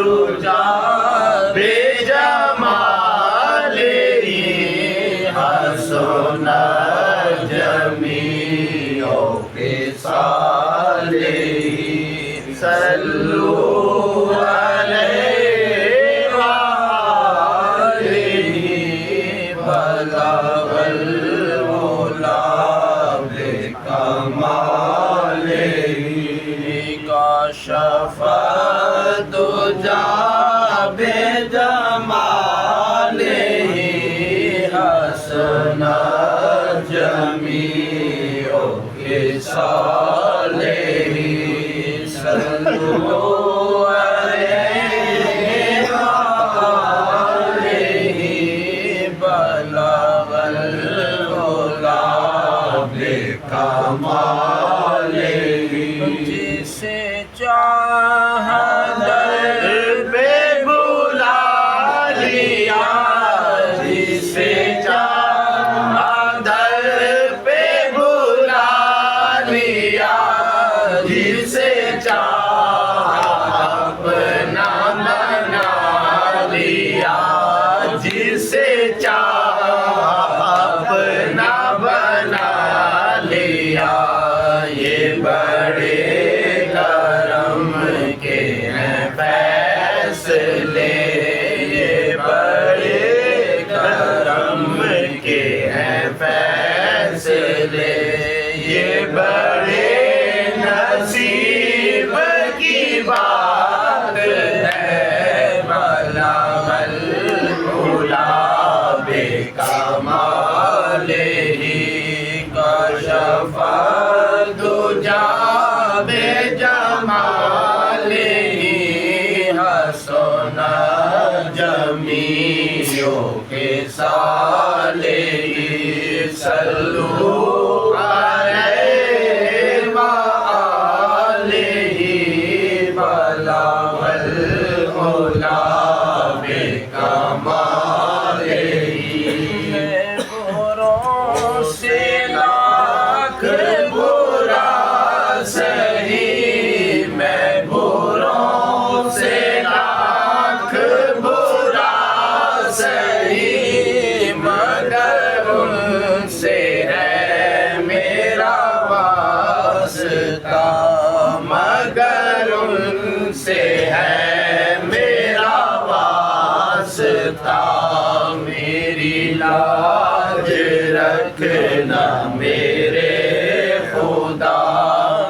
دجا بے جمالہ حسن جمیع خصالہ صلوا علیہ وآلہ بلغ العلا بکمالہ کشف الدجا بجمالہ حسن جمیع خصالہ صلوا علیہ وآلہ بلغ العلا بکمالہ جسے چاہا در پہ بلا لیا جسے چاہا در پہ بلا لیا جسے چاہا اپنا بنا لیا جسے چاہا اپنا بنا لیا یہ بڑے کرم کے ہیں فیصلے یہ بڑے کرم کے ہیں فیصلے یہ بڑے نصیب کی بات ہے بلغ العلا بکمالہ کشف الدجا بجمالہ حسن جمیع خصالہ صلوا علیہ وآلہ بلغ العلا بکمالہ بروں سے لاکھ برا سہی میں بروں سے لاکھ برا سہی مگر ان سے ہے میرا واسطہ مگر ان سے ہے میرا واسطہ میری لاج رکھنا میرے خدا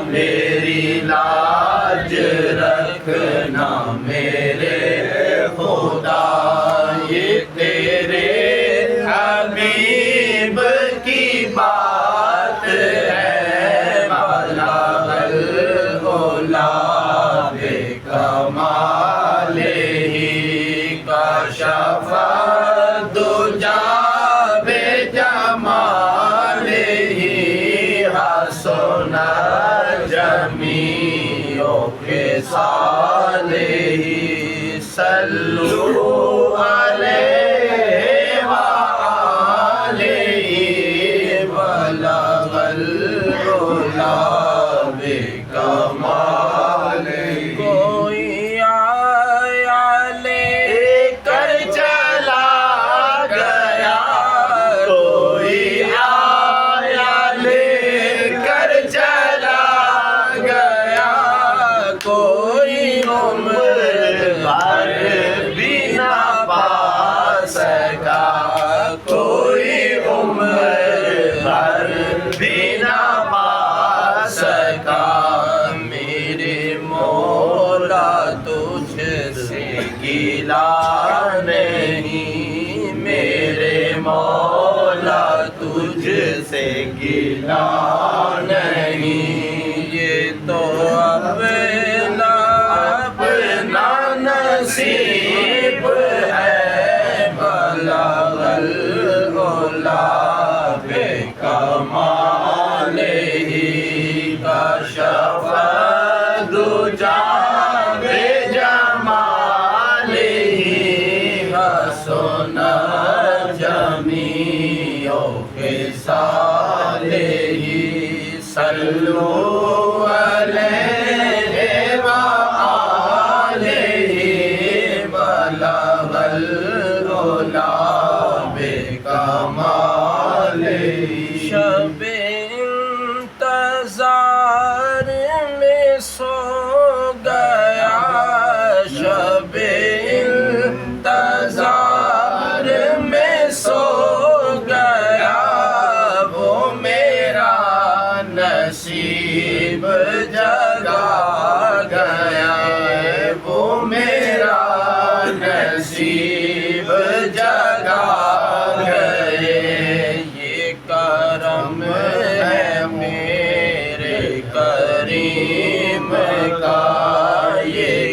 میری لاج رکھنا میرے خدا یہ تیرے حبیب کی بات ہے بلغ العلا بکمالہ کشف الدجا بجمالہ حسن جمیع خصالہ صلوا علیہ وآلہ بلغ العلا بکمالہ کوئی آیا لے کر چلا گیا کوئی آیا لے کر چلا گیا کوئی عمر بھر بھی نہ پا سکا کوئی عمر بھر بھی نہ پا سکا میرے مولا تجھ سے گیلا نہیں میرے مولا تجھ سے گیلا نہیں یہ تو اپنا اپنا نصیب ہے بلغ العلا بکمالہ کشف الدجا بجمالہ حسن جمیع خصالہ صلوا علیہ وآلہ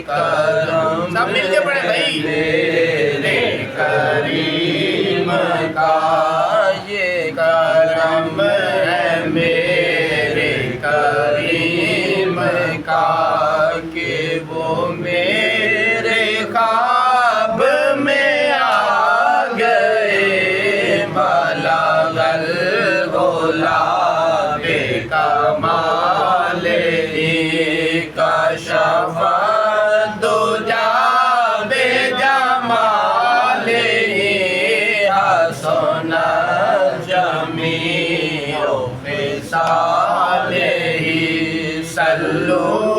کرم سب مل کے پڑھیں بھائی میرے کریم کا یہ کرم ہے میرے کریم کا کہ وہ میرے خواب میں آ گئے بلغ العلا بکمالہ کشف الدجی بجمالہ حسن جمیع خصالہ صلوا